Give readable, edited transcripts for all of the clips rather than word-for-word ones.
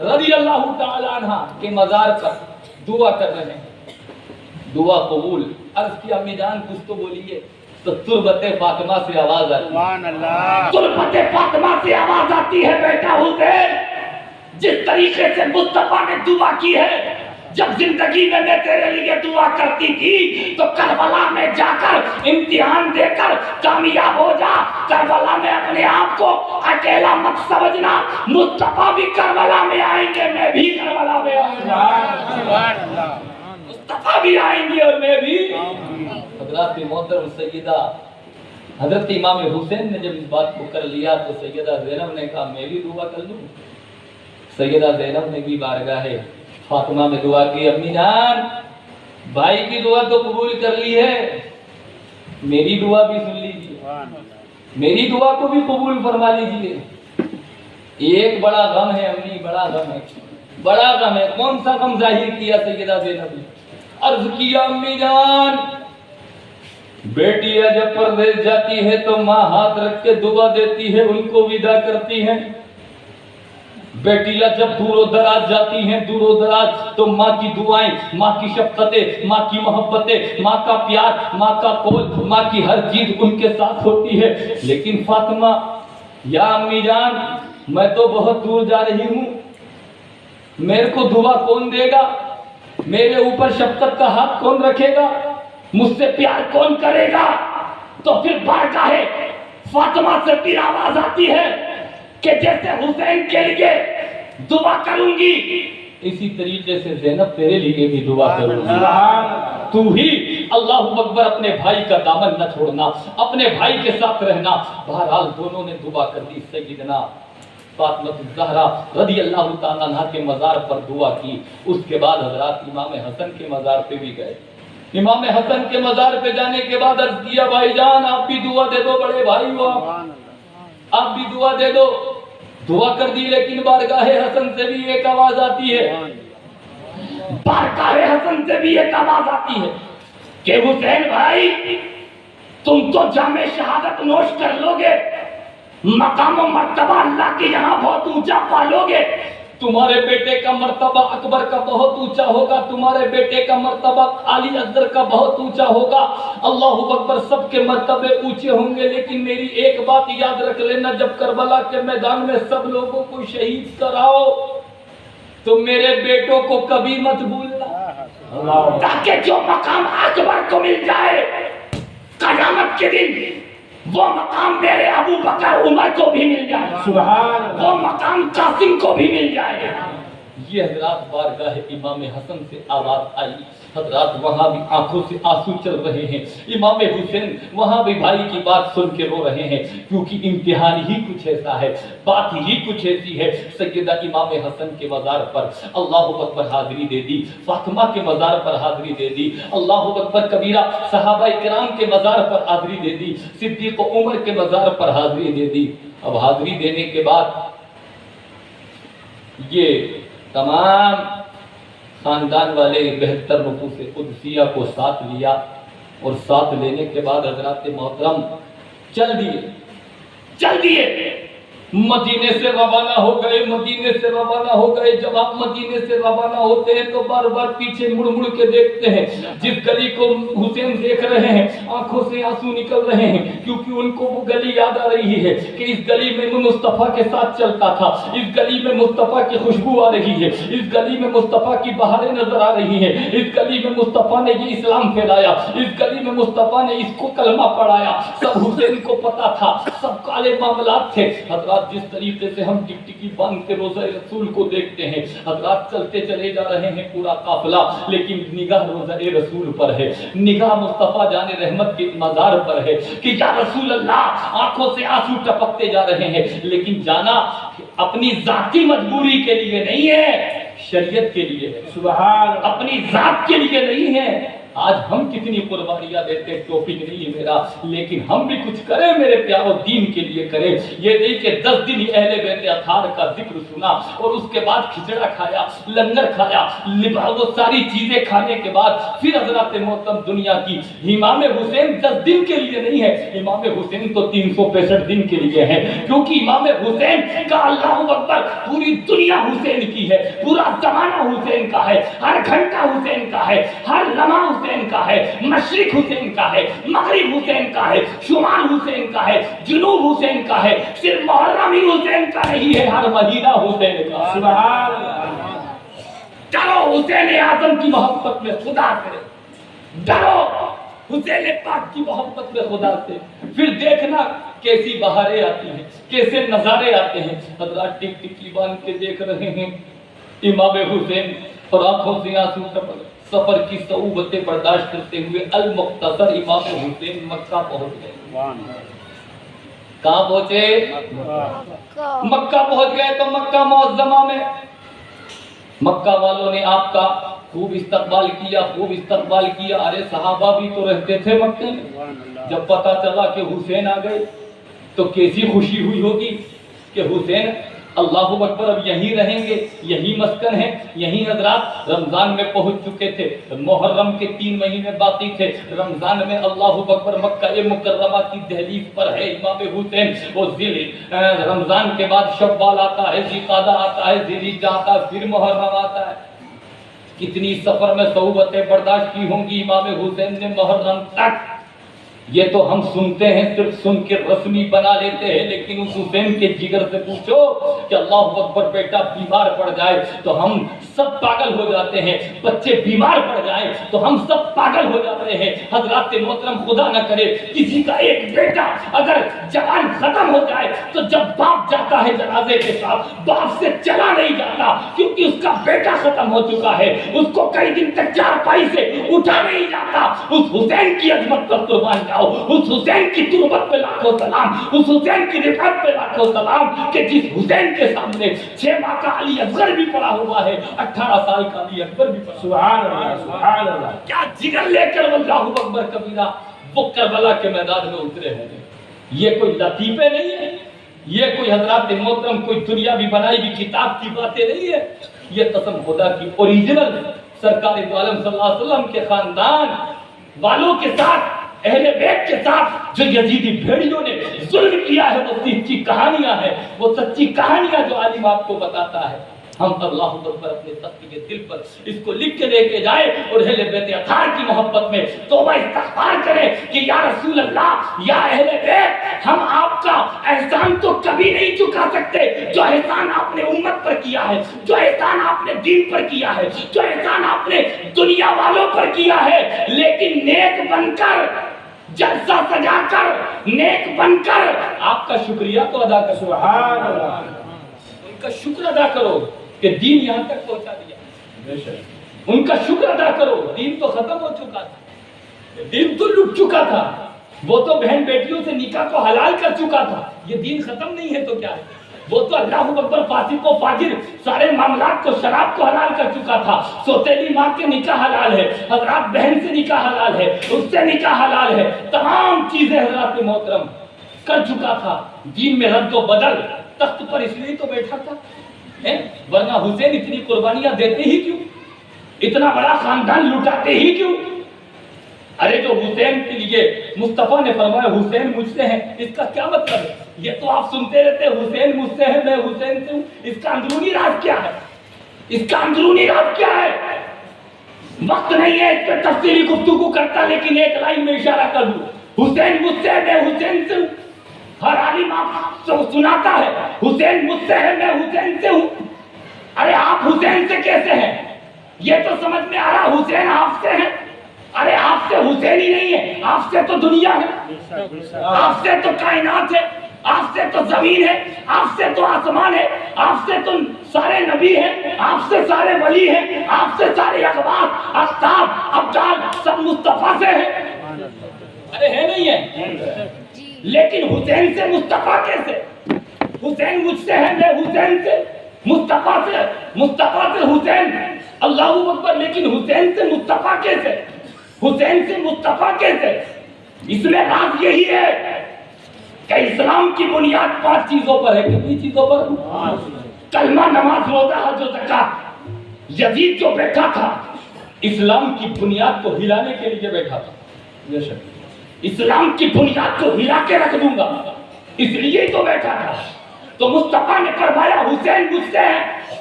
رضی اللہ تعالی عنہ کے مزار پر دعا کر رہے ہیں، دعا قبول۔ عرض کی امی جان کچھ تو بولیے، تو تربت فاطمہ سے آواز آتی ہے، سبحان اللہ، تربت فاطمہ سے آواز آتی ہے، بیٹا حسین جس طریقے سے مصطفیٰ نے دعا کی ہے، جب زندگی میں تیرے لیے دعا کرتی تھی تو کربلا میں جا کر امتحان دے کر کامیاب ہو جا، کربلا میں اپنے آپ کو اکیلا مت سمجھنا، مصطفیٰ بھی کربلا میں آئیں گے، میں بھی کربلا میں آؤں گا، سبحان اللہ، مصطفیٰ بھی آئیں گے اور میں بھی۔ حضرات محترم سیدہ حضرت امام حسین نے جب اس بات کو کر لیا تو سیدہ زینب نے کہا میں بھی دعا کر لوں۔ سیدہ زینب نے بھی بارگاہ فاطمہ میں دعا کی، امی جان بھائی کی دعا تو قبول کر لی ہے، میری دعا بھی سن لیجیے، میری دعا کو بھی قبول فرما لیجیے۔ ایک بڑا غم ہے امی، بڑا غم ہے، بڑا غم ہے۔ کون سا غم ظاہر کیا سیدہ زینب نے؟ عرض کیا امی جان بیٹیاں جب پردیس جاتی ہے تو ماں ہاتھ رکھ کے دعا دیتی ہے، ان کو ودا کرتی ہیں۔ بیٹیاں جب دور و دراز جاتی ہیں، دور و دراز، تو ماں کی دعائیں، ماں کی شفقتیں، ماں کی محبتیں، ماں کا پیار، ماں کا قول، ماں کی ہر چیز ان کے ساتھ ہوتی ہے۔ لیکن فاطمہ، یا امی جان میں تو بہت دور جا رہی ہوں، میرے کو دعا کون دے گا؟ میرے اوپر شفقت کا ہاتھ کون رکھے گا؟ مجھ سے پیار کون کرے گا؟ تو پھر بارگاہ فاطمہ سے پھر آواز آتی ہے کہ جیسے حسین کے لیے دعا کروں گی اسی طریقے سے زینب تیرے لیے بھی دعا کروں گی۔ تو ہی اللہ اکبر، اپنے بھائی کا دامن نہ چھوڑنا، اپنے بھائی کے ساتھ رہنا۔ بہرحال دونوں نے دعا کر دی۔ سیدنا فاطمہ الزہرا رضی اللہ تعالیٰ عنہ کے مزار پر دعا کی۔ اس کے بعد حضرات امام حسن کے مزار پہ بھی گئے۔ امام حسن کے مزار پہ جانے کے بعد عرض کیا بھائی جان آپ بھی دعا دے دو، بڑے بھائی ہو آپ بھی دعا دے دو۔ دعا کر دی، لیکن بارگاہ حسن سے بھی ایک آواز آتی ہے، بارگاہ حسن سے بھی ایک آواز آتی ہے کہ حسین بھائی تم تو جام شہادت نوش کر لو گے، مقام و مرتبہ اللہ کے یہاں بہت اونچا پالو گے، تمہارے بیٹے کا مرتبہ اکبر کا بہت اونچا ہوگا، تمہارے بیٹے کا مرتبہ علی اصغر کا بہت اونچا ہوگا، اللہ اکبر، سب کے مرتبے اونچے ہوں گے، لیکن میری ایک بات یاد رکھ لینا، جب کربلا کے میدان میں سب لوگوں کو شہید کراؤ تو میرے بیٹوں کو کبھی مت بھولنا، تاکہ جو مقام اکبر کو مل جائے قیامت کے دن وہ مقام میرے ابو بکر عمر کو بھی مل جائے، سبحان اللہ، وہ مقام قاسم کو بھی مل جائے۔ یہ حضرات بارگاہ امام حسن سے آواز آئی، حضرات وہاں بھی آنکھوں سے آنسو چل رہے ہیں، امام حسین وہاں بھی بھائی کی بات سن کے رو رہے ہیں، کیونکہ امتحان ہی کچھ ایسا ہے، بات ہی کچھ ایسی ہے۔ سیدہ امام حسن کے مزار پر اللہ اکبر حاضری دے دی، فاطمہ کے مزار پر حاضری دے دی، اللہ اکبر کبیرہ، صحابہ کرام کے مزار پر حاضری دے دی، صدیق عمر کے مزار پر حاضری دے دی۔ اب حاضری دینے کے بعد یہ تمام خاندان والے 72 نفوس قدسیہ کو ساتھ لیا، اور ساتھ لینے کے بعد حضرات محترم چل دیے مدینے سے روانہ ہو گئے، مدینے سے روانہ ہو گئے۔ جب آپ مدینے سے روانہ ہوتے ہیں تو بار بار پیچھے مڑ مڑ کے دیکھتے ہیں، جس گلی کو حسین دیکھ رہے ہیں آنکھوں سے آنسو نکل رہے ہیں، کیونکہ ان کو وہ گلی یاد آ رہی ہے کہ اس گلی میں میں مصطفیٰ کے ساتھ چلتا تھا، اس گلی میں مصطفیٰ کی خوشبو آ رہی ہے، اس گلی میں مصطفیٰ کی بہاریں نظر آ رہی ہیں، اس گلی میں مصطفیٰ نے یہ اسلام پھیلایا، اس گلی میں مصطفیٰ نے اس کو کلمہ پڑھایا۔ سب حسین کو پتا تھا، سب کالے معاملات تھے۔ حضرات جس طریقے سے ہم ٹکٹکی باندھ کے روزہ رسول کو دیکھتے ہیں، حضرات چلتے چلے جا رہے ہیں پورا قافلہ، لیکن نگاہ روزہ رسول پر ہے، نگاہ مصطفیٰ جان رحمت کے مزار پر ہے کہ یا رسول اللہ، آنکھوں سے آنسو ٹپکتے جا رہے ہیں، لیکن جانا اپنی ذاتی مجبوری کے لیے نہیں ہے، شریعت کے لیے ہے، سبحان، اپنی ذات کے لیے نہیں ہے، آج ہم کتنی قربانیاں دیتے ہیں ٹاپک نہیں ہے میرا، لیکن ہم بھی کچھ کریں میرے پیارو، دین کے لیے کریں۔ یہ نہیں کہ 10 دن اہل بیت اطہار کا ذکر سنا اور اس کے بعد کھچڑا کھایا، لنگر کھایا، وہ ساری چیزیں کھانے کے بعد پھر حضرات محترم دنیا کی امام حسین 10 دن کے لیے نہیں ہے، امام حسین تو 365 دن کے لیے ہے، کیونکہ امام حسین کا اللہ اکبر پوری دنیا حسین کی ہے، پورا زمانہ حسین کا ہے، ہر گھنٹہ حسین کا ہے، ہر لمحہ حسین کا ہے، مشرق حسین کا ہے، مغرب حسین کا ہے، شمال حسین کا ہے، جنوب حسین کا ہے، صرف محرم ہی حسین کا نہیں ہے، ہر مہینہ حسین کا ہے۔ سبحان اللہ۔ ڈرو حسین اعظم کی محبت میں خدا سے، ڈرو حسین پاک کی محبت میں خدا سے، پھر دیکھنا کیسی بہاریں آتی ہیں، کیسے نظارے آتے ہیں۔ حضرات ٹک ٹکی باندھ کے دیکھ رہے ہیں امام حسین اور آنکھوں سے آنسو ٹپک، سفر کی صعوبتیں برداشت کرتے ہوئے المختصر امام حسین مکہ پہنچ گئے۔ کہاں پہنچے؟ مکہ پہنچ گئے۔ تو مکہ معظمہ میں مکہ والوں نے آپ کا خوب استقبال کیا، خوب استقبال کیا۔ ارے صحابہ بھی تو رہتے تھے مکہ میں، جب پتا چلا کہ حسین آ گئے تو کیسی خوشی ہوئی ہوگی کہ حسین اللہ اکبر اب یہیں رہیں گے، یہی مسکن ہے، یہی حضرات رمضان میں پہنچ چکے تھے، محرم کے 3 مہینے باقی تھے، رمضان میں اللہ اکبر مکہ مکرمہ کی دہلیز پر ہے امام حسین۔ وہ رمضان کے بعد شوال آتا ہے، ذوالقعدہ آتا ہے، ذوالحجہ آتا ہے، پھر محرم آتا ہے۔ کتنی سفر میں صعوبتیں برداشت کی ہوں گی امام حسین نے محرم تک۔ یہ تو ہم سنتے ہیں، صرف سن کے رسمی بنا لیتے ہیں، لیکن اس حسین کے جگر سے پوچھو کہ اللہ اکبر بیٹا بیمار پڑ جائے تو ہم سب پاگل ہو جاتے ہیں، بچے بیمار پڑ جائیں تو ہم سب پاگل ہو جاتے ہیں۔ حضرات محترم خدا نہ کرے کسی کا ایک بیٹا اگر جوان ختم ہو جائے تو جب باپ جاتا ہے جنازے کے ساتھ، باپ سے چلا نہیں جاتا کیونکہ اس کا بیٹا ختم ہو چکا ہے، اس کو کئی دن تک چارپائی سے اٹھا نہیں جاتا۔ اس حسین کی عظمت پر قربان جاؤ، اس حسین کی تربت پہ لاکھوں سلام، اس حسین کی رفعت پہ لاکھوں سلام کہ جس حسین کے سامنے 6 ماہ کا علی اصغر بھی پڑا ہوا ہے، 18 سال کا علی اکبر بھی پڑا۔ سبحان اللہ، سبحان اللہ۔ کیا جگر لے کر اللہ اکبر کبیرہ وہ کربلا کے میدان میں اترے ہیں۔ یہ کوئی لطیفے نہیں ہے، یہ کوئی حضرات محترم کوئی دنیا بھی بنائی بھی کتاب کی باتیں نہیں ہے، یہ قسم خدا کی اوریجنل سرکار دو عالم صلی اللہ علیہ وسلم کے خاندان والوں کے ساتھ، اہل بیت کے ساتھ جو یزیدی بھیڑیوں نے ظلم کیا ہے، وہ سچی کہانیاں ہیں، وہ سچی کہانیاں جو عالم آپ کو بتاتا ہے۔ ہم اللہ اکبر اپنے سختی کے دل پر اس کو لکھ کے لے کے جائیں اور اہل بیت اطہار کی محبت میں توبہ استغفار کریں کہ یا رسول اللہ، یا اہل بیت، ہم آپ کا احسان تو کبھی نہیں چکا سکتے، جو احسان آپ نے امت پر کیا ہے، جو احسان آپ نے دین پر کیا ہے، جو احسان آپ نے دنیا والوں پر کیا ہے، لیکن نیک بن کر، جلسہ سجا کر، نیک بن کر آپ کا شکریہ تو ادا کر۔ سبحان اللہ۔ ان کا شکر ادا کرو کہ دین یہاں تک پہنچا دیا، ان کا شکر ادا کرو۔ دین تو ختم ہو چکا تھا، دین تو لٹ چکا تھا، وہ تو بہن بیٹیوں سے نکاح کو حلال کر چکا تھا، یہ دین ختم نہیں ہے تو کیا ہے؟ وہ تو اللہ اکبر فاسق و فاجر سارے معاملات کو، شراب کو حلال کر چکا تھا، سوتیلی ماں کے نکاح حلال ہے، حضرات بہن سے نکاح حلال ہے، اس سے نکاح حلال ہے، تمام چیزیں حضرات محترم کر چکا تھا۔ دین میں رد و بدل، تخت پر اس لیے تو بیٹھا تھا، ورنہ حسین اتنی قربانیاں دیتے ہی کیوں؟ اتنا بڑا خاندان لٹاتے ہی کیوں؟ ارے جو حسین کے لیے مصطفیٰ نے فرمایا حسین مجھ سے ہے، اس کا کیا مطلب ہے؟ یہ تو آپ سنتے رہتے حسین مجھ سے ہے، میں حسین سے ہوں، اس کا اندرونی راز کیا ہے؟ اس کا اندرونی راز کیا ہے؟ وقت نہیں ہے اس پہ تفصیلی گفتگو کرتا، لیکن ایک لائن میں اشارہ کر دوں، حسین مجھ سے ہے، میں حسین سے ہوں۔ ہر عالم آپ سناتا ہے حسین مجھ سے ہے، میں حسین سے ہوں۔ ارے آپ حسین سے کیسے ہیں؟ یہ تو سمجھ میں آ رہا حسین آپ سے ہے۔ ارے آپ سے حسین ہی نہیں ہے، آپ سے تو دنیا ہے، آپ سے تو کائنات ہے، آپ سے تو زمین ہے، آپ سے تو آسمان ہے، آپ سے تو سارے نبی ہیں، آپ سے سارے ولی ہیں، آپ سے سارے اخبار، افتاب، ابدال سب مصطفیٰ سے ہیں۔ ارے ہے نہیں ہے؟ لیکن حسین سے مصطفیٰ کیسے؟ حسین مجھ سے ہے، میں حسین سے، مصطفیٰ سے حسین، اللہ اکبر، لیکن حسین سے مصطفیٰ کیسے؟ حسین سے مصطفیٰ کیسے؟ اس میں راز یہی ہے کہ اسلام کی بنیاد 5 چیزوں پر ہے. کتنی چیزوں پر؟ کلمہ، نماز، روزہ، حج و زکات. یزید جو بیٹھا تھا اسلام کی بنیاد کو ہلانے کے لیے بیٹھا تھا. اسلام کی بنیاد کو ہلا کے رکھ دوں گا اس لیے تو بیٹھا تھا. تو مصطفیٰ نے فرمایا حسین مجھ سے ہے،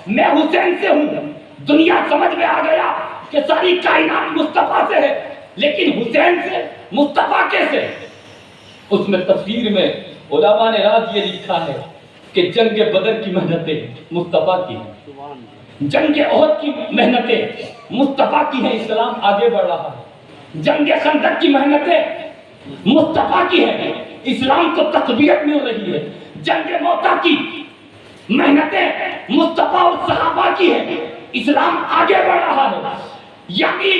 میں حسین سے ہوں. دنیا سمجھ میں آ گیا کہ ساری کائنات مصطفیٰ سے ہے، لیکن حسین سے مصطفیٰ کیسے؟ اس میں تفسیر میں علماء نے راز یہ لکھا ہے کہ جنگ بدر کی محنتیں مصطفیٰ کی ہیں، جنگ احد کی محنتیں مصطفیٰ کی ہیں، اسلام آگے بڑھ رہا ہے. جنگ خندق کی محنتیں مصطفیٰ کی ہیں، اسلام کو تقویت مل رہی ہے. جنگ موتا کی محنتیں مصطفیٰ اور صحابہ کی ہیں، اسلام آگے بڑھ رہا ہے. یعنی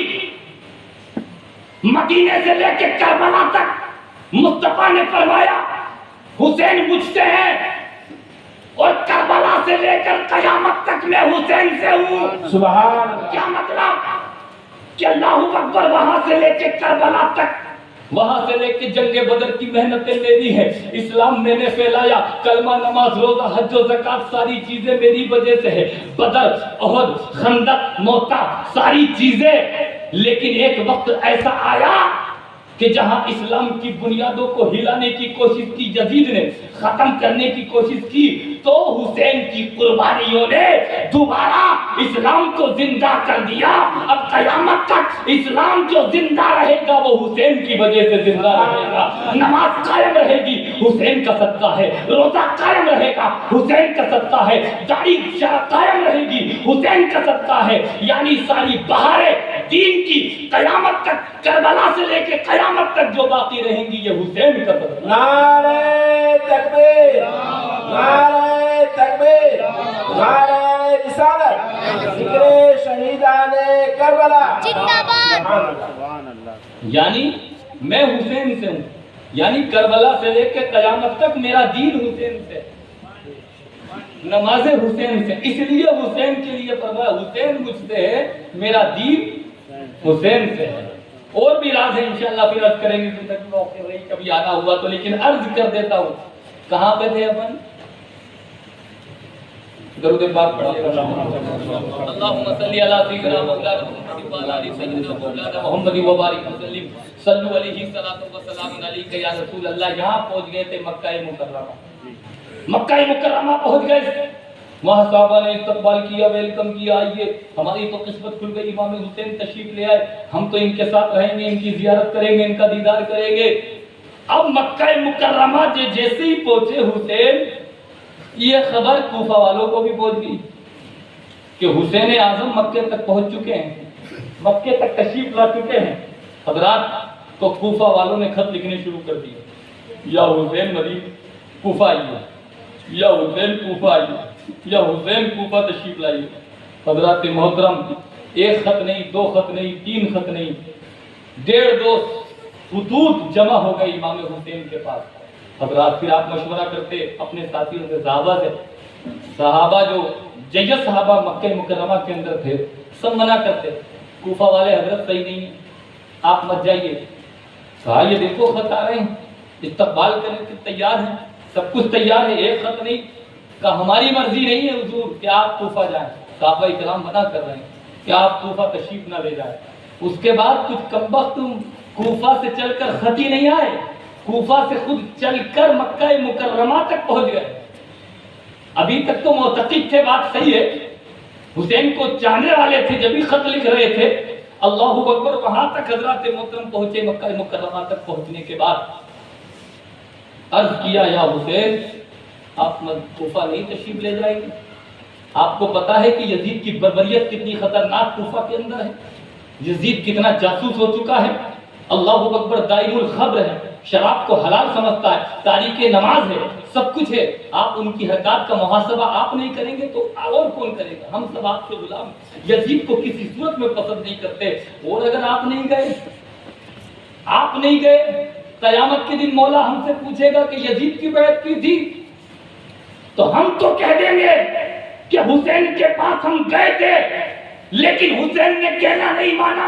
مدینے سے لے کے کربلا تک مصطفیٰ نے فرمایا حسین مجھ سے ہے، اور کربلا سے لے کر قیامت تک میں حسین سے ہوں. سبحان. کیا مطلب کہ اللہ اکبر وہاں سے لے کے کربلا تک، وہاں سے لے کے جنگ بدر کی محنتیں میری ہیں. اسلام میں نے پھیلایا، کلمہ، نماز، روزہ، حج و زکات ساری چیزیں میری وجہ سے ہے. بدر، احد، خندق، موتا ساری چیزیں. لیکن ایک وقت ایسا آیا کہ جہاں اسلام کی بنیادوں کو ہلانے کی کوشش کی یزید نے، ختم کرنے کی کوشش کی، تو حسین کی قربانیوں نے دوبارہ اسلام کو زندہ کر دیا. اب قیامت تک اسلام جو زندہ رہے گا وہ حسین کی وجہ سے زندہ رہے گا. نماز قائم رہے گی، حسین کا صدقہ ہے. روزہ قائم رہے گا، حسین کا صدقہ ہے. داڑھی قائم رہے گی، حسین کا صدقہ ہے. یعنی ساری بہاریں دین کی قیامت تک، کربلا سے لے کے قیامت تک جو باقی رہیں گی یہ حسین کا صدقہ. نعرہ تکبیر، نعرہ تکبیر، نعرہ رسالت، ذکر شہیدان کربلا. زندہ باد. سبحان اللہ. یعنی میں حسین سے ہوں، یعنی کربلا سے لے کے قیامت تک میرا دین حسین سے، نماز حسین سے. اس لیے حسین کے لیے فرمایا حسین مجھ سے ہے، میرا دین حسین سے ہے. اور بھی راز ہے انشاءاللہ پھر عرض کریں گے زندگی موقع رہی کبھی آنا ہوا تو. لیکن عرض کر دیتا ہوں کہاں پہ تھے اپن؟ درود پاک پڑھیے گا. اللہم صلی علی سیدنا مولانا محمد و علی سیدنا مولانا محمد و بارک وسلم. صلو علیہ الصلوۃ والسلام علیک یا رسول اللہ. یہاں پہنچ گئے تھے مکہ مکرمہ. مکہ مکرمہ پہنچ گئے، وہاں صحابہ نے استقبال کیا، ویلکم کیا. آئیے ہماری تو قسمت کھل گئی، امام حسین تشریف لے آئے، ہم تو ان کے ساتھ رہیں گے، ان کی زیارت کریں گے، ان کا دیدار کریں گے. اب مکہ مکرمہ جیسے ہی پہنچے حسین، یہ خبر کوفہ والوں کو بھی پہنچ گئی کہ حسین اعظم مکے تک پہنچ چکے ہیں، مکے تک تشریف لا چکے ہیں. حضرات تو کوفہ والوں نے خط لکھنے شروع کر دیے، یا حسین مدینہ کوفہ آئیے، یا حسین کوفہ آئیے، یا حسین کوفہ تشریف لائیے. حضرات محترم، ایک خط نہیں، 2 خط نہیں، 3 خط نہیں، 1.5 خطوط جمع ہو گئے امام حسین کے پاس. حضرات پھر آپ مشورہ کرتے اپنے ساتھیوں سے، صحابہ سے. صحابہ جو جیس صحابہ مکہ مکرمہ کے اندر تھے سب منع کرتے، کوفہ والے حضرت صحیح نہیں ہیں، آپ مت جائیے. کہا یہ دیکھو خط آ رہے ہیں، استقبال کرنے کے تیار ہیں، سب کچھ تیار ہے، ایک خط نہیں. کہا ہماری مرضی نہیں ہے حضور کہ آپ کوفہ جائیں، صحابہ اکرام منع کر رہے ہیں کہ آپ کوفہ تشریف نہ لے جائیں. اس کے بعد کچھ کمبخت کوفہ سے چل کر خط ہی نہیں آئے، کوفہ سے خود چل کر مکہ مکرمہ تک پہنچ گئے. ابھی تک تو معتقد تھے، بات صحیح ہے، حسین کو چاہنے والے تھے، جب بھی خط لکھ رہے تھے. اللہ اکبر. وہاں تک حضرات محترم پہنچے. مکہ مکرمہ تک پہنچنے کے بعد عرض کیا یا حسین آپ کوفہ نہیں تشریف لے جائیں گے؟ آپ کو پتا ہے کہ یزید کی بربریت کتنی خطرناک کوفہ کے اندر ہے، یزید کتنا جاسوس ہو چکا ہے. اللہ اکبر. دائم الخبر ہے، شراب کو حلال سمجھتا ہے، تاریخ نماز ہے، سب کچھ ہے. آپ ان کی حرکات کا محاسبہ آپ نہیں کریں گے تو اور کون کرے گا؟ ہم سب آپ کے غلام. یزید کو کسی صورت میں پسند نہیں کرتے. اور اگر آپ نہیں گئے، آپ نہیں گئے، قیامت کے دن مولا ہم سے پوچھے گا کہ یزید کی بیعت کی تھی، تو ہم تو کہہ دیں گے کہ حسین کے پاس ہم گئے تھے لیکن حسین نے کہنا نہیں مانا.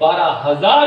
12,000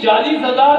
40,000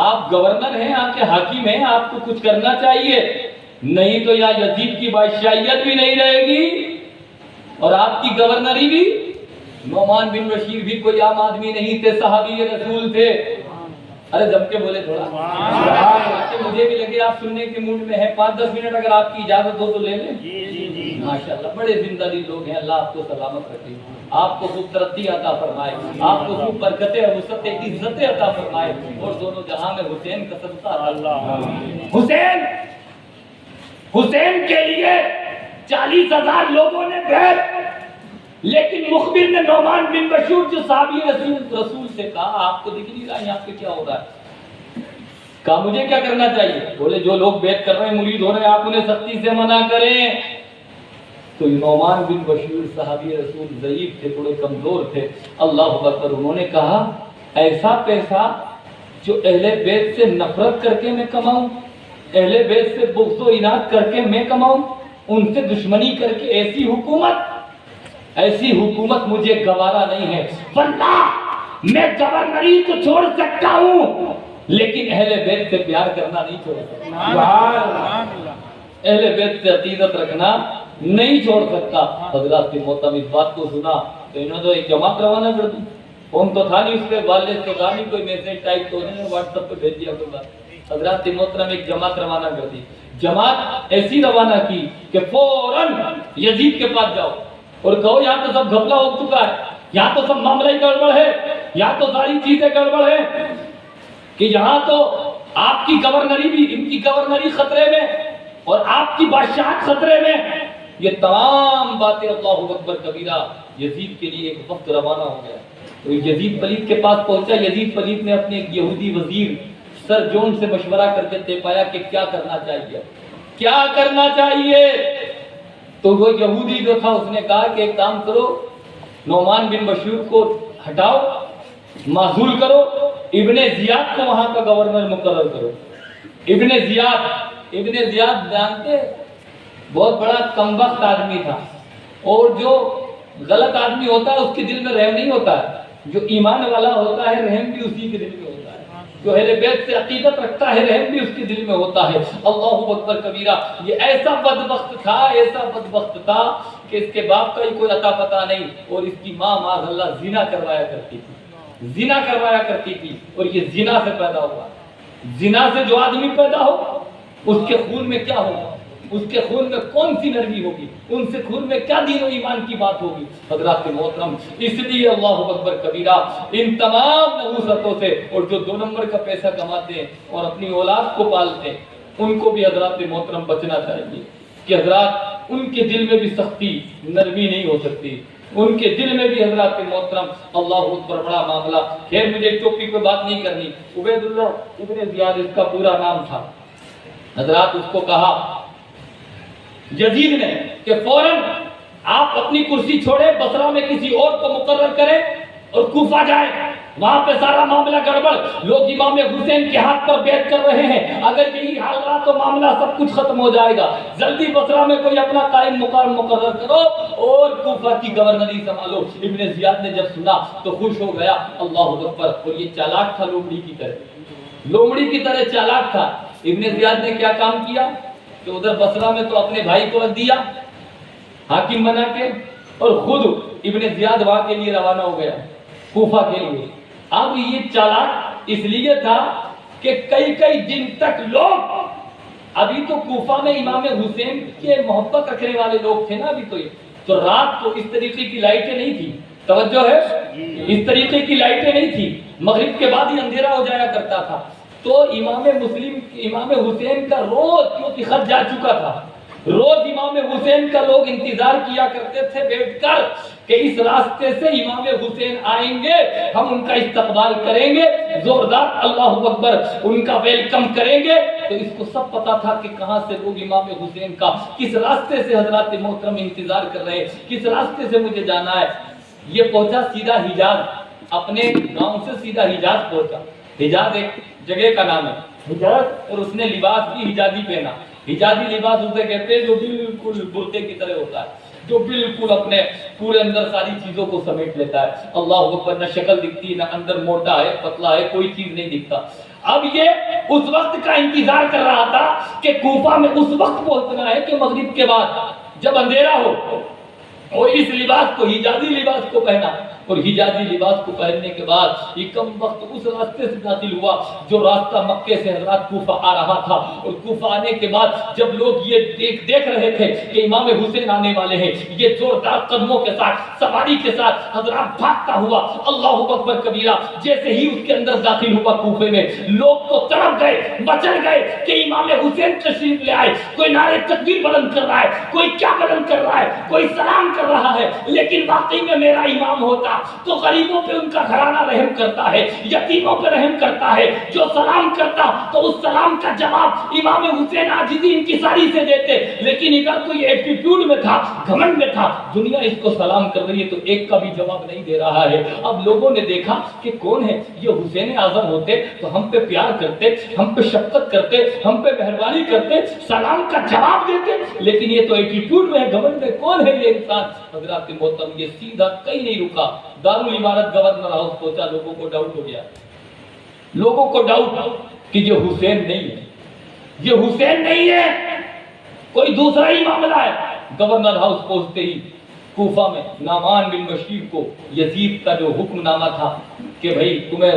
آپ گورنر ہیں، آپ کے حاکم ہیں، آپ کو کچھ کرنا چاہیے، نہیں تو یا یزید کی بادشاہیت بھی نہیں رہے گی اور آپ کی گورنری بھی۔ نعمان بن بشیر بھی کوئی عام آدمی نہیں تھے، صحابی رسول تھے۔ ارے جم کے بولے تھوڑا، مجھے بھی لگے آپ سننے کے موڈ میں ہیں، 5-10 منٹ اگر آپ کی اجازت ہو تو لے لیں۔ ماشاءاللہ بڑے زندہ دل لوگ ہیں، اللہ آپ کو سلامت رکھے، آپ کو خوب ترقی عطا فرمائے، آپ کو خوب برکتیں اور وسعتیں عزتیں عطا فرمائے، اور دونوں جہاں میں حسین کا صدقہ حسین کے لیے 40,000 لوگوں نے بیعت، لیکن مخبر نے نعمان بن بشیر جو صحابی رسول سے کہا آپ کو دکھ نہیں رہا یہاں پہ کیا ہو رہا ہے؟ کہا مجھے کیا کرنا چاہیے؟ بولے جو لوگ بیعت کر رہے ہیں، مرید ہو رہے ہیں، آپ انہیں سختی سے منع کریں۔ تو نعمان بن بشیر صحابی رسول ضعیف تھے، تھوڑے کمزور تھے، اللہ اکبر، انہوں نے کہا ایسا پیسہ جو اہل بیت سے نفرت کر کے میں کماؤں، اہل بیت سے بغض و عناد کر کے میں کماؤں، ان سے دشمنی کر کے ایسی حکومت مجھے گوارا نہیں ہے، ورنہ میں گورنری تو چھوڑ سکتا ہوں لیکن اہل بیت سے پیار کرنا نہیں چھوڑ سکتا، اہل بیت سے عقیدت رکھنا نہیں چھوڑ سکتا۔ حضرات محترم اس بات کو سنا تو انہوں نے تو ایک جماعت روانہ کر دی، فون تو تھا نہیں اس پہ، والد تو تھا نہیں، کوئی میسج ٹائپ تو انہوں نے واٹس ایپ پہ بھیج دیا کوئی بات۔ حضرات محترم ایک جماعت روانہ کر دی، جماعت ایسی روانہ کی کہ فوراً یزید کے پاس جاؤ اور کہو یہاں تو سب گھپلا ہو چکا ہے، یہاں تو سب معاملہ ہی گڑبڑ ہے، یہاں تو ساری چیزیں گڑبڑ ہیں، کہ یہاں تو آپ کی گورنری بھی، ان کی گورنری خطرے میں اور آپ کی بادشاہت خطرے میں۔ یہ تمام باتیں اللہ اکبر کبیرہ یزید کے لیے ایک وقت روانہ ہو گیا۔ تو یزید پلیت کے پاس پہنچا، یزید پلیت نے اپنے ایک یہودی وزیر سر جون سے مشورہ کر کے طے پایا کہ کیا کرنا چاہیے، کیا کرنا چاہیے۔ تو وہ یہودی جو تھا اس نے کہا کہ ایک کام کرو، نعمان بن بشیر کو ہٹاؤ، معزول کرو، ابن زیاد کو وہاں کا گورنر مقرر کرو۔ ابن زیاد جانتے بہت بڑا کمبخت آدمی تھا، اور جو غلط آدمی ہوتا ہے اس کے دل میں رحم نہیں ہوتا ہے، جو ایمان والا ہوتا ہے رحم بھی اسی کے دل میں ہوتا ہے، جو اہل بیت سے عقیدت رکھتا ہے رحم بھی اس کے دل میں ہوتا ہے۔ اللہ اکبر کبیرہ، یہ ایسا بدبخت تھا کہ اس کے باپ کا ہی کوئی عطا پتہ نہیں، اور اس کی ماں معاذ اللہ زنا کروایا کرتی تھی، اور یہ زنا سے پیدا ہوا۔ زنا سے جو آدمی پیدا ہو اس کے خون میں کیا ہوگا، اس کے خون میں کون سی نرمی ہوگی، ان سے خون میں کیا دین و ایمان کی بات ہوگی۔ حضرات محترم، اس لیے اللہ اکبر کبیرہ، ان تمام نحوستوں سے، اور جو 2 نمبر کا پیسہ کماتے ہیں اور اپنی اولاد کو پالتے ہیں، ان کو بھی حضرات محترم بچنا چاہیے کہ حضرات ان کے دل میں بھی سختی، نرمی نہیں ہو سکتی، ان کے دل میں بھی حضرات محترم اللہ اکبر بڑا معاملہ۔ خیر مجھے ایک ٹاپک پہ بات نہیں کرنی، عبید اللہ ابن زیاد اس کا پورا نام تھا۔ حضرات اس کو کہا یزید نے کہ فوراً آپ اپنی کرسی چھوڑے، بصرہ میں کسی اور کو مقرر کریں اور کوفہ جائیں، وہاں پہ سارا معاملہ گڑبڑ، لوگ امام حسین کے ہاتھ پر بیعت کر رہے ہیں، اگر یہی حال رہا تو معاملہ سب کچھ ختم ہو جائے گا، جلدی بصرہ میں کوئی اپنا قائم مقام مقرر کرو اور کوفہ کی گورنری سنبھالو۔ ابن زیاد نے جب سنا تو خوش ہو گیا، اللہ اکبر، اور یہ چالاک تھا لومڑی کی طرح چالاک تھا۔ ابن زیاد نے کیا کام کیا کہ ادھر بصرہ میں تو اپنے بھائی کو رکھ دیا حاکم بنا کے، اور خود ابن زیاد وہاں کے لیے روانہ ہو گیا کوفہ کے لیے۔ اب یہ چالاک اس لیے تھا کہ کئی دن تک لوگ، ابھی تو کوفہ میں امام حسین کے محبت رکھنے والے لوگ تھے نا، ابھی تو رات کو اس طریقے کی لائٹیں نہیں تھی، توجہ ہے، اس طریقے کی لائٹیں نہیں تھی، مغرب کے بعد ہی اندھیرا ہو جایا کرتا تھا، تو امام حسین کا روز کیونکہ خط جا چکا تھا، روز امام حسین کا لوگ انتظار کیا کرتے تھے بیٹھ کر کہ اس راستے سے امام حسین آئیں گے، ہم ان کا استقبال کریں گے، زوردار اللہ اکبر ان کا ویلکم کریں گے۔ تو اس کو سب پتا تھا کہ کہاں سے لوگ امام حسین کا کس راستے سے حضرات محترم انتظار کر رہے ہیں، کس راستے سے مجھے جانا ہے۔ یہ پہنچا سیدھا حجاز، اپنے گاؤں سے سیدھا حجاز پہنچا۔ حجاز ایک جگہ کا نام ہے حجاز، اور اس نے لباس بھی حجازی پہنا۔ حجازی لباس اسے کہتے ہیں جو بالکل برقعے کی طرح ہوتا ہے، جو بالکل اپنے پورے اندر ساری چیزوں کو سمیٹ لیتا ہے. اللہ اکبر. نہ شکل دکھتی نہ اندر موٹا ہے پتلا ہے, کوئی چیز نہیں دکھتا. اب یہ اس وقت کا انتظار کر رہا تھا کہ کوفہ میں اس وقت پہنچنا ہے کہ مغرب کے بعد جب اندھیرا ہو, اور اس لباس کو, حجازی لباس کو پہنا, اور حجازی لباس کو پہننے کے بعد یہ کم وقت اس راستے سے داخل ہوا جو راستہ مکے سے حضرات کوفہ آ رہا تھا. اور کوفہ آنے کے بعد جب لوگ یہ دیکھ رہے تھے کہ امام حسین آنے والے ہیں, یہ زوردار قدموں کے ساتھ, سواری کے ساتھ حضرات بھاگتا ہوا اللہ اکبر کبیرہ جیسے ہی اس کے اندر داخل ہوا کوفے میں, لوگ تو تڑپ گئے, مچل گئے کہ امام حسین تشریف لے آئے. کوئی نعرے تکبیر بلند کر رہا ہے, کوئی کیا بلند کر رہا ہے, کوئی سلام کر رہا ہے. لیکن واقعی میں میرا امام ہوتا تو غریبوں پہ ان کا گھرانہ رحم کرتا ہے, یتیموں پہ رحم کرتا ہے. جو سلام کرتا تو اس سلام کا جواب امام حسین عاجزی انکساری سے دیتے. لیکن ادھر تو یہ ایٹیٹیوڈ میں تھا, گھمنڈ میں تھا, دنیا اس کو سلام کر رہی ہے تو ایک کا بھی جواب نہیں دے رہا ہے. اب لوگوں نے دیکھا کہ کون ہے یہ, حسین اعظم ہوتے تو ہم پہ پیار کرتے, ہم پہ شفقت کرتے, ہم پہ مہربانی کرتے, سلام کا جواب دیتے. لیکن یہ تو ایٹیٹیوڈ میں ہے, گھمنڈ میں. کون ہے یہ انسان؟ حضرات محترم یہ سیدھا کہیں نہیں رکا, دارالامارت گورنر ہاؤس پہنچا. لوگوں کو ڈاؤٹ ہو گیا, لوگوں کو ڈاؤٹ کہ یہ حسین نہیں ہے, یہ حسین نہیں ہے, کوئی دوسرا ہی معاملہ ہے. گورنر ہاؤس پہنچتے ہی کوفہ میں نعمان بن بشیر کو یزید کا جو حکم نامہ تھا کہ بھئی تمہیں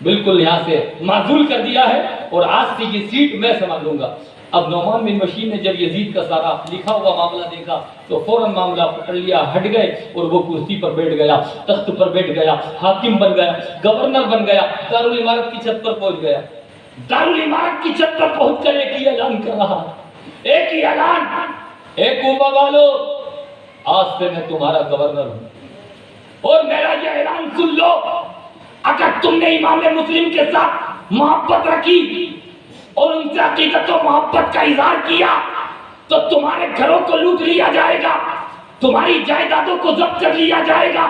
بالکل یہاں سے معزول کر دیا ہے اور آج سے یہ سیٹ میں سنبھالوں گا. اب نعمان بن بشیر نے جب یزید کا سارا لکھا ہوا معاملہ دیکھا تو فوراً معاملہ پکڑ لیا, ہٹ گئے اور وہ کرسی پر بیٹھ گیا, تخت پر بیٹھ گیا, حاکم بن گیا, گورنر بن گیا, دارالامارت کی چھت پر پہنچ گیا. دارالامارت کی چھت پر پہنچ کر ایک ہی اعلان کر رہا, ایک ہی اعلان, اے کوفہ والو, آج سے میں تمہارا گورنر ہوں اور میرا یہ اعلان سن لو, اگر تم نے امام مسلم کے ساتھ محبت رکھی اور ان سے عقیدت و محبت کا اظہار کیا تو تمہارے گھروں کو لوٹ لیا جائے گا, تمہاری جائیدادوں کو ضبط کر لیا جائے گا.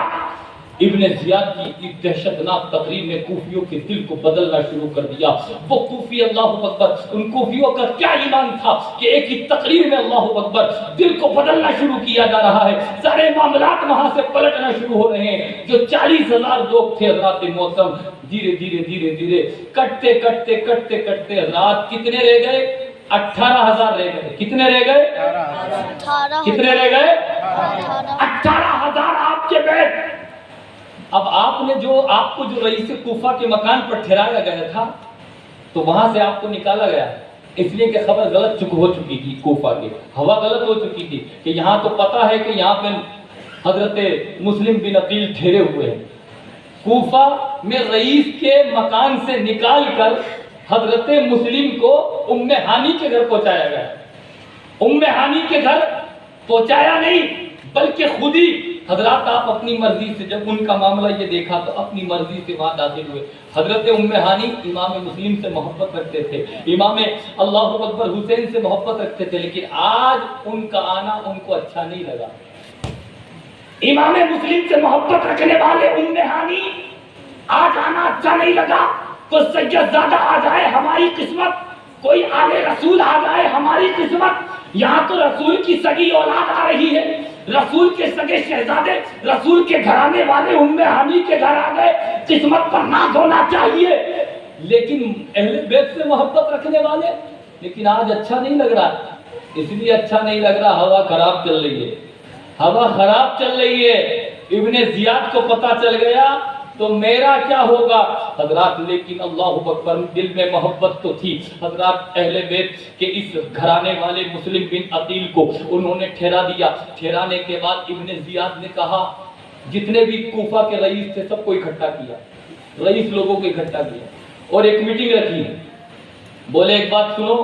ابن زیاد کی ایک دہشتناک تقریر نے کوفیوں کے دل کو بدلنا شروع کر دیا. وہ کوفی اللہ اکبر, ان کوفیوں کا کیا ایمان تھا کہ ایک ہی تقریر میں اللہ اکبر دل کو بدلنا شروع کیا جا رہا ہے. سارے معاملات وہاں سے پلٹنا شروع ہو رہے ہیں. جو 40,000 لوگ تھے حضرات محترم, دھیرے دھیرے دھیرے دھیرے کٹتے کٹتے کٹتے کٹتے حضرات کتنے رہ گئے؟ 18,000 رہ گئے. کتنے رہ گئے؟ کتنے رہ گئے؟ 18,000 آپ کے بیٹھ. اب آپ کو جو رئیس کوفہ کے مکان پر ٹھہرایا گیا تھا تو وہاں سے آپ کو نکالا گیا اس لیے کہ خبر غلط ہو چکی تھی, کوفہ کی ہوا غلط ہو چکی تھی کہ یہاں تو پتہ ہے کہ یہاں پہ حضرت مسلم بن عقیل ٹھہرے ہوئے ہیں. کوفہ میں رئیس کے مکان سے نکال کر حضرت مسلم کو ام ہانی کے گھر پہنچایا گیا. ام ہانی کے گھر پہنچایا نہیں بلکہ خود ہی حضرات آپ اپنی مرضی سے, جب ان کا معاملہ یہ دیکھا تو اپنی مرضی سے وہاں داخل ہوئے. حضرت ام ہانی امام مسلم سے محبت رکھتے تھے, امام اللہ اکبر حسین سے محبت رکھتے تھے, لیکن آج ان کا آنا ان کو اچھا نہیں لگا. امام مسلم سے محبت رکھنے والے ام ہانی آج آنا اچھا نہیں لگا. کوئی سید زادہ آ جائے ہماری قسمت, کوئی آل رسول آ جائے ہماری قسمت. یہاں تو رسول کی سگی اولاد آ رہی ہے, رسول کے سگے شہزادے, رسول کے گھرانے والے ام ہانی کے گھر آ گئے. قسمت پر ناز ہونا چاہیے. لیکن اہل بیت سے محبت رکھنے والے, لیکن آج اچھا نہیں لگ رہا. اس لیے اچھا نہیں لگ رہا, ہوا خراب چل رہی ہے, ہوا خراب چل رہی ہے. ابن زیاد کو پتا چل گیا تو میرا کیا ہوگا حضرات. لیکن اللہ اکبر دل میں محبت تو تھی. حضرات اہل بیت کے اس گھرانے والے مسلم بن عقیل کو انہوں نے ٹھہرا دیا. ٹھہرانے کے بعد ابن زیاد نے کہا جتنے بھی کوفہ کے رئیس تھے سب کو اکٹھا کیا, رئیس لوگوں کو اکٹھا کیا اور ایک میٹنگ رکھی. بولے ایک بات سنو,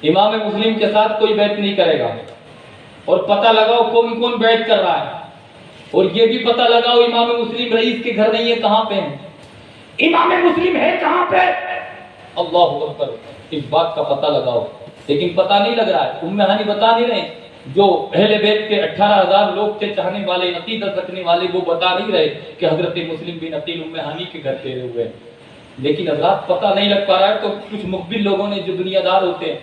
امام مسلم کے ساتھ کوئی بیعت نہیں کرے گا اور پتہ لگاؤ کون کون بیعت کر رہا ہے, اور یہ بھی پتہ لگاؤ امام مسلم رئیس کے گھر نہیں ہے, کہاں پہ ہیں, امام مسلم ہے کہاں پہ. اللہ اکبر, اس بات کا پتہ لگاؤ. لیکن پتہ نہیں لگ رہا ہے, ام ہانی بتا نہیں رہے. جو اہل بیت کے 18,000 لوگ تھے چاہنے والے, عقیدت رکھنے والے, وہ بتا نہیں رہے کہ حضرت مسلم بن عقیل ام ہانی کے گھر ٹھہرے ہوئے ہیں. لیکن حضرات پتہ نہیں لگ پا رہا ہے تو کچھ مقبل لوگوں نے جو دنیا دار ہوتے ہیں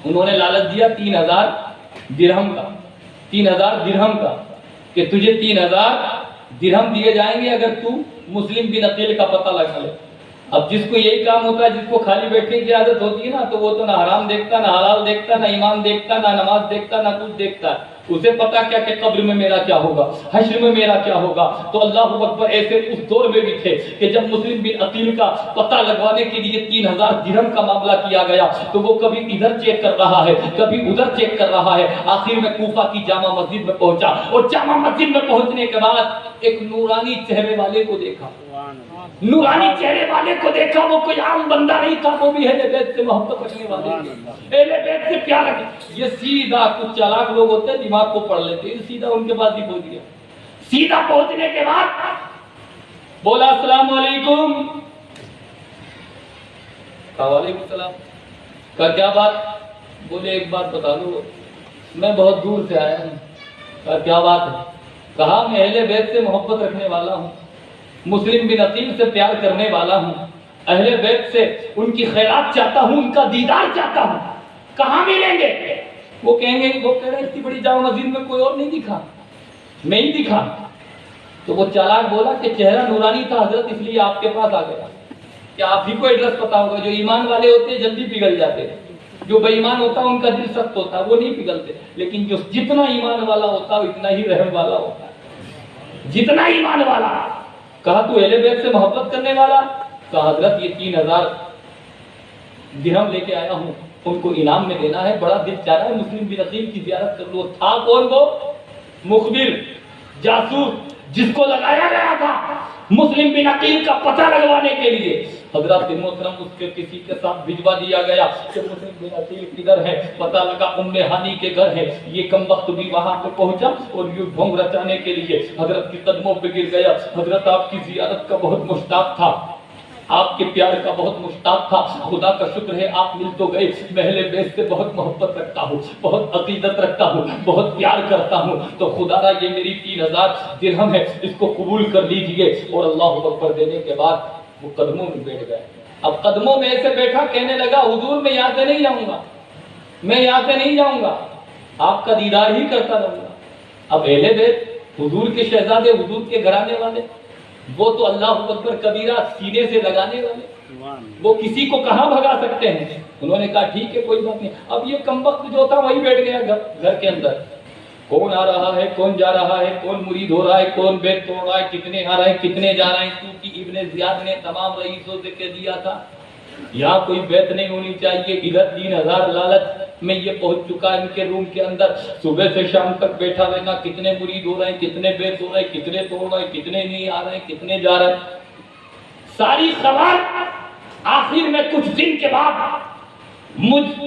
انہوں نے لالچ دیا 3,000 درہم کا، 3000 درہم کا، کہ تجھے 3000 درہم دیے جائیں گے اگر تو مسلم بن عقیل کا پتہ لگا لے۔ اب جس کو یہی کام ہوتا ہے، جس کو خالی بیٹھنے کی عادت ہوتی ہے نا، تو وہ تو نہ حرام دیکھتا، نہ حلال دیکھتا، نہ ایمان دیکھتا، نہ نماز دیکھتا، نہ کچھ دیکھتا۔ اسے پتا کیا کہ قبر میں میرا کیا ہوگا، حشر میں میرا کیا ہوگا۔ تو اللہ اکبر، ایسے اس دور میں بھی تھے کہ جب مسلم بن عقیل کا پتہ لگوانے کے لیے 3000 درہم کا معاملہ کیا گیا، تو وہ کبھی ادھر چیک کر رہا ہے، کبھی ادھر چیک کر رہا ہے۔ آخر میں کوفہ کی جامع مسجد میں پہنچا، اور جامع مسجد میں پہنچنے کے بعد ایک نورانی چہرے والے کو دیکھا، نورانی چہرے والے کو دیکھا۔ وہ کوئی عام بندہ نہیں تھا، وہ بھی اہل بیت سے محبت رکھنے والے، اہل بیت سے پیار رکھنے۔ یہ سیدھا، کچھ چالاک لوگ ہوتے ہیں دماغ کو پڑھ لیتے ہیں، سیدھا ان کے پاس ہی پہنچ گیا۔ سیدھا پہنچنے کے بعد بولا السلام علیکم، کہا وعلیکم السلام، کہا کیا بات؟ بولے ایک بات بتا دو، میں بہت دور سے آیا ہوں۔ کہا کیا بات ہے؟ کہا میں اہل بیت سے محبت رکھنے والا ہوں، مسلم بن عقیل سے پیار کرنے والا ہوں، اہل بیت سے ان کی خیرات چاہتا ہوں، ان کا دیدار چاہتا ہوں، کہاں ملیں گے؟ وہ کہیں گے، وہ کہہ رہے اتنی بڑی جامع مسجد میں کوئی اور نہیں دکھا، میں ہی دکھا۔ تو وہ چالاک بولا کہ چہرہ نورانی تھا حضرت، اس لیے آپ کے پاس آ گیا۔ کیا آپ ہی کو ایڈریس پتا ہوگا؟ جو ایمان والے ہوتے ہیں جلدی پگھل جاتے ہیں، جو بے ایمان ہوتا ہے ان کا دل سخت ہوتا ہے، وہ نہیں پگھلتے، لیکن جو جتنا ایمان والا ہوتا ہے اتنا ہی رحم والا ہوتا ہے، جتنا ایمان والا۔ کہا تو اہل بیت سے محبت کرنے والا؟ کہا حضرت یہ 3000 درہم لے کے آیا ہوں، ان کو انعام میں دینا ہے، بڑا دل چاہ رہا ہے مسلم بن عقیل کی زیارت کر لو۔ تھا کون وہ؟ مخبر، جاسوس، جس کو لگایا گیا تھا مسلم بن عقیل کا پتہ لگوانے کے لیے۔ حضرت محترم اس کے کسی کے ساتھ بھجوا دیا گیا کہ مسلم بن عقیل کدھر ہے، پتہ لگا ام ہانی کے گھر ہے۔ یہ کم وقت بھی وہاں پہ پہنچا اور یوں ڈھونگ رچانے کے لیے حضرت کے قدموں پہ گر گیا۔ حضرت آپ کی زیارت کا بہت مشتاق تھا، آپ کے پیار کا بہت مشتاق تھا، خدا کا شکر ہے آپ مل تو گئے۔ میں اہل بیت سے بہت محبت رکھتا ہوں، بہت عقیدت رکھتا ہوں، بہت پیار کرتا ہوں، تو خدا را یہ میری 3000 درہم ہے، اس کو قبول کر لیجئے۔ اور اللہ اکبر دینے کے بعد وہ قدموں میں بیٹھ گئے۔ اب قدموں میں ایسے بیٹھا، کہنے لگا حضور میں یہاں سے نہیں جاؤں گا، میں یہاں سے نہیں جاؤں گا، آپ کا دیدار ہی کرتا رہوں گا۔ اب اہل بیت، حضور کے شہزادے، حضور کے گھرانے والے، وہ تو اللہ اکبر کبیرہ سینے سے لگانے والے، وہ کسی کو کہاں بھگا سکتے ہیں۔ انہوں نے کہا ٹھیک ہے کوئی بات نہیں۔ اب یہ کم وقت جو تھا وہی بیٹھ گیا گھر کے اندر، کون آ رہا ہے، کون جا رہا ہے، کون مرید ہو رہا ہے، کون بیت توڑ رہا ہے، کتنے آ رہے ہیں، کتنے جا رہے ہیں، کیونکہ ابن زیاد نے تمام رئیسوں سے کہہ دیا تھا یہاں کوئی بیت نہیں ہونی چاہیے۔ ادھر 3000 لالچ میں یہ پہنچ چکا ہے ان کے روم کے اندر، صبح سے شام تک بیٹھا رہنا، کتنے مرید ہو رہے ہیں، کتنے بیت ہو رہے ہیں، کتنے توڑ رہے ہیں، کتنے نہیں آ رہے ہیں، کتنے جا رہے ہیں، ساری خبر آخر میں کچھ دن کے بعد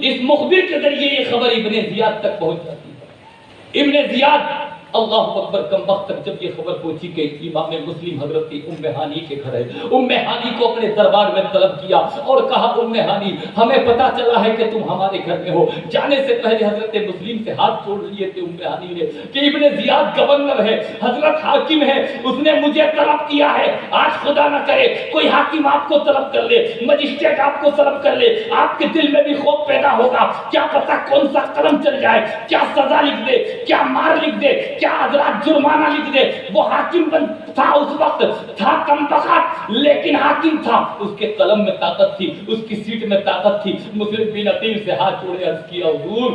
اس مخبر کے ذریعے یہ خبر ابن زیاد تک پہنچ جاتی ہے۔ ابن زیاد اللہ اکبر، کم وقت تک جب یہ خبر پہنچی کہ امام مسلم حضرت ام ہانی کے گھر ہے، ام ہانی کو اپنے دربار میں طلب کیا اور کہا ام ہانی ہمیں پتا چلا ہے کہ تم ہمارے گھر میں ہو۔ جانے سے پہلے حضرت مسلم سے ہاتھ جوڑ لیے تھے ام ہانی نے کہ ابن زیاد گورنر ہے، حضرت حاکم ہے، اس نے مجھے طلب کیا ہے، آج خدا نہ کرے کوئی حاکم آپ کو طلب کر لے، مجسٹریٹ آپ کو طلب کر لے، آپ کے دل میں بھی خوف پیدا ہوگا، کیا پتا کون سا قلم چل جائے، کیا سزا لکھ دے، کیا مار لکھ دے، کیا حضرات جرمانہ لکھ دے۔ وہ حاکم تھا، اس وقت تھا کم بخت لیکن حاکم تھا، اس کے قلم میں طاقت تھی، اس کی سیٹ میں طاقت تھی۔ مسلم بن عقیل سے ہاتھ جوڑے عرض کیا حضور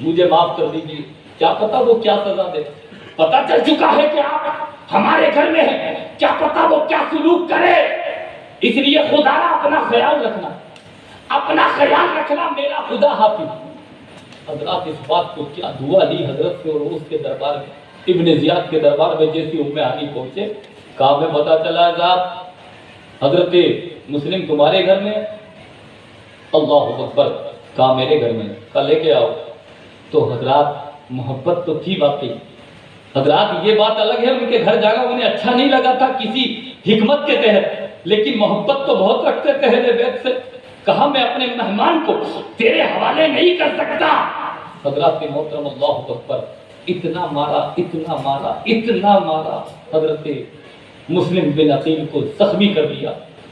مجھے معاف کر دیجیے، کیا پتا وہ کیا سزا دے، پتا چل چکا ہے کہ آپ ہمارے گھر میں ہیں، کیا پتا وہ کیا سلوک کرے، اس لیے خدا اپنا خیال رکھنا، اپنا خیال رکھنا، میرا خدا حافظ۔ حضرات اس بات کو کیا دعا لی حضرت سے، اور اس کے دربار میں ابن زیاد کے دربار میں جیسی ام ہانی پہنچے، کہا میں پتا چلا صاحب حضرت مسلم تمہارے گھر میں، اللہ اکبر، کہا میرے گھر میں، کہا لے کے آؤ۔ تو حضرات محبت تو تھی واقعی، حضرات یہ بات الگ ہے ان کے گھر جانا انہیں اچھا نہیں لگا تھا کسی حکمت کے تحت، لیکن محبت تو بہت رکھتے تھے اہل بیت سے۔ کہا میں اپنے مہمان کو تیرے حوالے نہیں کر سکتا۔ حضرات محترم اللہ اکبر، اتنا مارا، اتنا مارا، اتنا مارا، حضرت مسلم بن عقیل کو زخمی کر دیا۔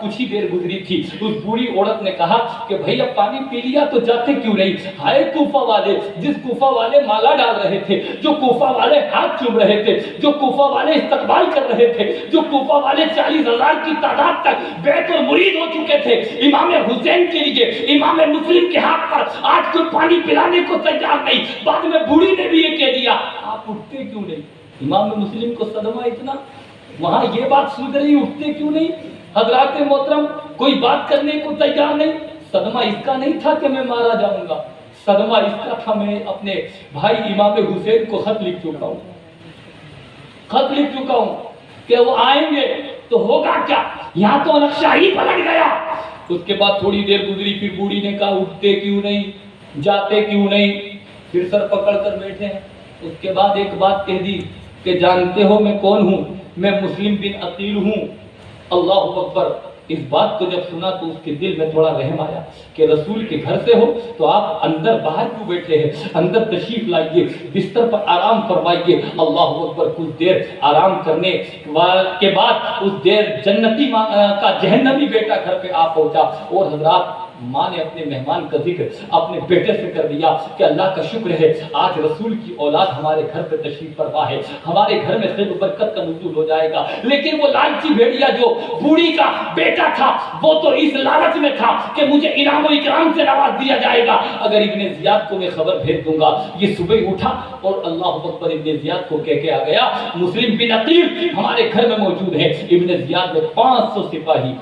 کچھ ہی دیر گزری تھی، اس بوڑھی عورت نے کہا کہ بھئی اب پانی پی لیا تو جاتے کیوں نہیں؟ ہائے کوفہ والے، جس کوفہ والے مالا ڈال رہے تھے، جو کوفہ والے ہاتھ چوم رہے تھے، جو کوفہ والے استقبال کر رہے تھے، جو کوفہ والے 40,000 کی تعداد تک بیت اور مرید ہو چکے تھے امام حسین کے لیے، امام مسلم کے ہاتھ پر آج کوئی پانی پلانے کو تیار نہیں۔ بعد میں بوڑھی نے بھی یہ کہہ دیا آپ اٹھتے کیوں نہیں؟ امام مسلم کو صدمہ اتنا، وہاں یہ بات سن رہی اٹھتے کیوں نہیں؟ حضرات محترم کوئی بات کرنے کو تیار نہیں۔ صدمہ اس کا نہیں تھا کہ میں مارا جاؤں گا، صدمہ اس کا تھا میں اپنے بھائی امام حسین کو خط لکھ چکا ہوں، خط لکھ چکا ہوں کہ وہ آئیں گے تو ہوگا کیا، یہاں تو نقشہ ہی پلٹ گیا۔ اس کے بعد تھوڑی دیر گزری، پھر بوڑھی نے کہا اٹھتے کیوں نہیں، جاتے کیوں نہیں؟ پھر سر پکڑ کر بیٹھے ہیں۔ اس کے بعد ایک بات کہہ دی کہ جانتے ہو میں کون ہوں؟ میں مسلم بن عقیل ہوں۔ اللہ اکبر! اس بات کو جب سنا تو اس کے دل میں تھوڑا رحم آیا کہ رسول کے گھر سے ہو تو آپ اندر باہر کیوں بیٹھے ہیں؟ اندر تشریف لائیے، بستر پر آرام فرمائیے۔ اللہ اکبر! کچھ دیر آرام کرنے کے بعد اس دیر جنتی کا جہنمی بیٹا گھر پہ آ پہنچا، اور حضرات ماں نے اپنے مہمان کا ذکر اپنے بیٹے سے کر دیا کہ اللہ کا شکر ہے آج رسول کی اولاد ہمارے گھر پہ تشریف فرما ہے، ہمارے گھر میں خیر و برکت کا نزول ہو جائے گا۔ لیکن وہ لالچی بھیڑیا جو بوڑھی کا بیٹا تھا وہ تو اس لالچ میں تھا کہ مجھے انعام و اکرام سے نواز دیا جائے گا، اگر ابن زیاد کو میں خبر بھیج دوں گا۔ یہ صبح اٹھا اور اللہ اکبر ابن زیاد کو کہہ کے آ گیا مسلم بن عقیل ہمارے گھر میں موجود ہے۔ ابن زیاد نے 500 سپاہی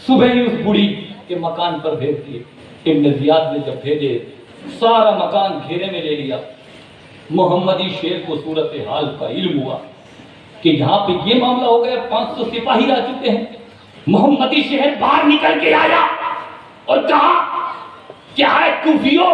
صبح ہی اس بوڑھی کے مکان پر بھیج دیے۔ ابن زیاد نے جب بھیجے سارا مکان گھیرے میں لے لیا۔ محمدی شیر کو صورتحال کا علم ہوا کہ یہاں پہ یہ معاملہ ہو گیا، 500 سپاہی آ چکے ہیں۔ محمدی شہر باہر نکل کے آیا اور کہا کیا ہے کوفیو،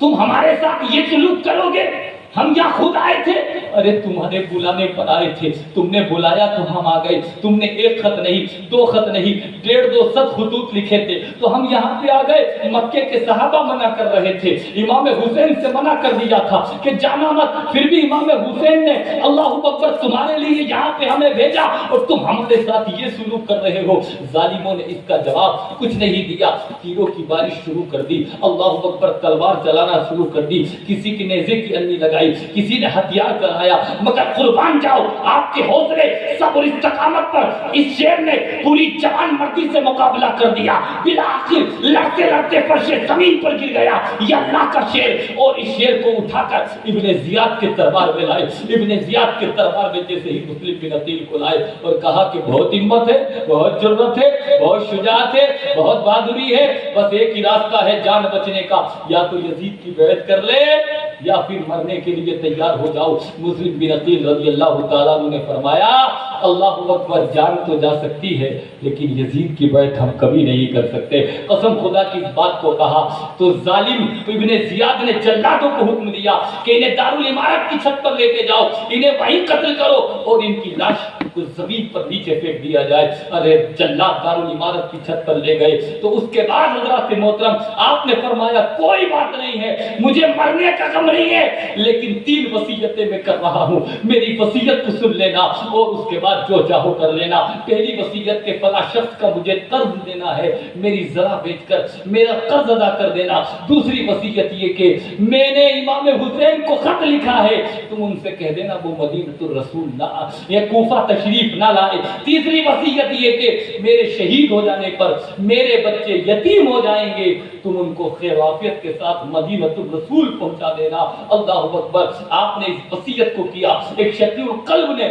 تم ہمارے ساتھ یہ سلوک کرو گے؟ ہم یہاں خود آئے تھے، ارے تمہارے بلانے پر آئے تھے، تم نے بلایا تو ہم آ گئے، تم نے ایک خط نہیں، 2 خط نہیں، 150 خطوط لکھے تھے تو ہم یہاں پہ آ گئے۔ مکے کے صحابہ منع کر رہے تھے، امام حسین سے منع کر دیا تھا کہ جانا مت، پھر بھی امام حسین نے اللہ اکبر تمہارے لیے یہاں پہ ہمیں بھیجا اور تم ہمارے ساتھ یہ سلوک کر رہے ہو۔ ظالموں نے اس کا جواب کچھ نہیں دیا، تیروں کی بارش شروع کر دی، اللہ اکبر تلوار چلانا شروع کر دی، کسی کی نیزے کی انی لگائی، کسی نے ہتھیار چلایا، مگر قربان جاؤ آپ کے حوصلے صبر اور استقامت پر اس شیر نے پوری جوان مردی سے مقابلہ کر دیا۔ بالآخر لڑتے لڑتے فرش زمین پر گر گیا، یہ اللہ کا شیر، اور اس شیر کو اٹھا کر ابن زیاد کے دربار میں لائے۔ ابن زیاد کے دربار میں جیسے ہی مسلم بن عقیل کو لائے اور کہا کہ بہت ہمت ہے، بہت جرأت ہے، بہت شجاعت ہے، بہت بہادری ہے، بس ایک ہی راستہ ہے جان بچنے کا، یا تو یزید کی بیعت کر لے یا پھر مرنے کے لیے تیار ہو جاؤ۔ مسلم بن عقیل رضی اللہ تعالیٰ عنہ نے فرمایا اللہ اکبر، جان تو جا سکتی ہے لیکن یزید کی بیعت ہم کبھی نہیں کر سکتے۔ قسم خدا کی اس بات کو کہا تو ظالم ابن زیاد نے جلادوں کو حکم دیا کہ انہیں دارالعمارت کی چھت پر لے کے جاؤ، انہیں وہیں قتل کرو اور ان کی لاش کو زمین پر نیچے پھینک دیا جائے۔ ارے جلاد دارالعمارت کی چھت پر لے گئے تو اس کے بعد حضرات محترم آپ نے فرمایا کوئی بات نہیں ہے، مجھے مرنے کا غم نہیں ہے، لیکن 3 وصیتیں میں کر رہا ہوں، میری وصیت کو سن لینا اور اس کے بعد جو چاہو کر لینا۔ پہلی وصیت کے فلاں شخص کا مجھے قرض دینا ہے، میری ذرا بیچ کر میرا قرض ادا کر دینا۔ دوسری وصیت یہ کہ میں نے امام حسین کو خط لکھا ہے، تم ان سے کہہ دینا وہ مدینہ الرسول نہ یا کوفہ تشریف نہ لائے۔ تیسری وصیت یہ کہ میرے شہید ہو جانے پر میرے بچے یتیم ہو جائیں گے، تم ان کو خیر وعافیت کے ساتھ مدینہ الرسول پہنچا دینا۔ اللہ اکبر! آپ نے اس وصیت کو کیا، ایک شقی القلب نے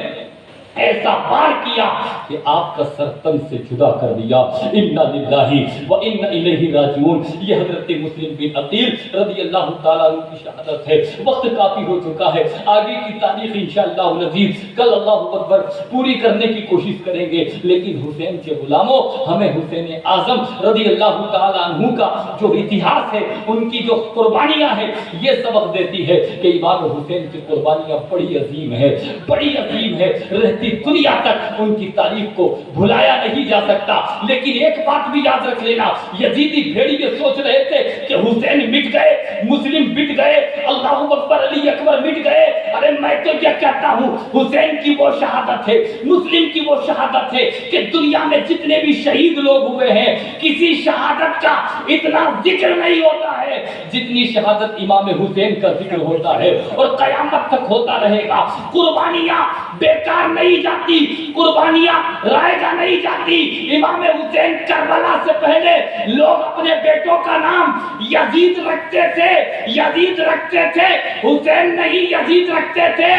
ایسا وار کیا کہ آپ کا سر تن سے جدا کر دیا۔ انا للہ و انا الیہ راجعون۔ یہ حضرت مسلم بن عقیل رضی اللہ تعالیٰ عنہ کی شہادت ہے۔ وقت کافی ہو چکا ہے، آگے کی تاریخ انشاءاللہ العزیز کل اللہ اکبر پوری کرنے کی کوشش کریں گے، لیکن حسین کے غلاموں ہمیں حسین اعظم رضی اللہ تعالیٰ عنہ کا جو اتہاس ہے، ان کی جو قربانیاں ہیں، یہ سبق دیتی ہے کہ امام حسین کی قربانیاں بڑی عظیم ہے، بڑی عظیم ہے۔ رہتے رہتی دنیا تک ان کی تاریخ کو بھلایا نہیں جا سکتا. لیکن ایک بات بھی یاد رکھ لینا, یزیدی بھیڑی یہ سوچ رہے تھے کہ حسین مٹ گئے, مسلم مٹ گئے, اللہ اکبر علی اکبر مٹ گئے. ارے میں تو یہ کہتا ہوں حسین کی وہ شہادت ہے, مسلم کی وہ شہادت ہے کہ دنیا میں جتنے بھی شہید لوگ ہوئے ہیں کسی شہادت کا اتنا ذکر نہیں ہوتا ہے جتنی شہادت امام حسین کا ذکر ہوتا ہے, اور قیامت تک ہوتا رہے گا. قربانیاں بیکار نہیں جاتی, قربانیاں رائے گا نہیں جاتی. امام حسین کربلا سے پہلے لوگ اپنے بیٹوں کا نام یزید رکھتے تھے, یزید رکھتے تھے, حسین نہیں یزید رکھتے تھے.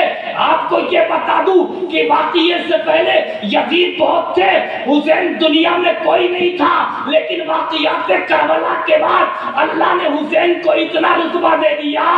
آپ کو یہ بتا دوں کہ واقعے سے پہلے یزید بہت تھے, حسین دنیا میں کوئی نہیں تھا. لیکن واقعات کربلا کے بعد اللہ نے حسین کو اتنا رتبہ دے دیا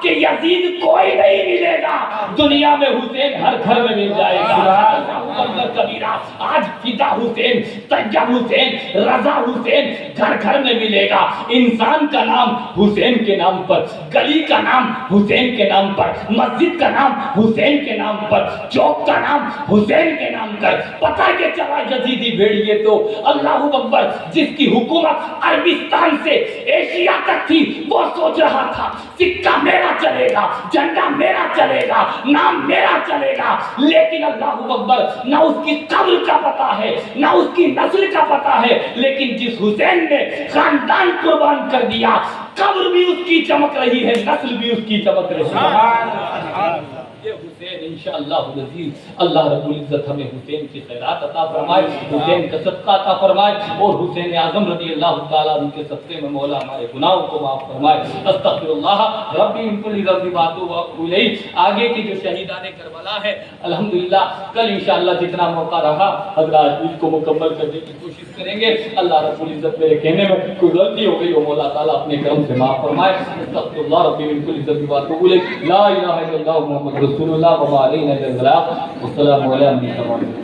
کہ یزید کوئی نہیں ملے گا دنیا میں, حسین ہر گھر میں مل جائے گا. کبیرہ آج فدا حسین, طیب حسین, رضا حسین گھر گھر میں ملے گا. انسان کا نام حسین کے نام پر, گلی کا نام حسین کے نام پر, مسجد کا نام حسین کے نام پر, چوک کا نام حسین کے نام پر. پتہ کہ چلا یزیدی بھیڑیے تو اللہ اکبر جس کی حکومت عربستان سے ایشیا تک تھی وہ سوچ رہا تھا سکہ میرا چلے گا, جھنڈا میرا چلے گا, نام میرا چلے گا. لیکن اللہ اکبر نہ اس کی قبر کا پتہ ہے نہ اس کی نسل کا پتہ ہے, لیکن جس حسین نے خاندان قربان کر دیا قبر بھی اس کی چمک رہی ہے, نسل بھی اس کی چمک رہی ہے. یہ حسین انشاءاللہ العزیز اللہ رب العزت ہمیں حسین کی خیرات عطا فرمائے, حسین کا صدقہ عطا فرمائے, اور حسین اعظم رضی اللہ تعالیٰ عنہ کے صدقے میں مولا ہمارے گناہوں کو معاف فرمائے. استغفر اللہ ربی من کل ذنب واتوب الیہ. آگے کی جو شہیدان کربلا ہے الحمدللہ کل انشاءاللہ جتنا موقع رہا حضرات اس کو مکمل کرنے کی کوشش کریں گے. اللہ رب العزت میرے کہنے میں کوئی غلطی ہو گئی ہو مولا تعالیٰ اپنے کرم سے معاف فرمائے. استغفر اللہ ربی من کل ذنب واتوب الیہ. لا الہ الا اللہ محمد رسول اللہ وما علینا الا البلاغ. والسلام علیکم.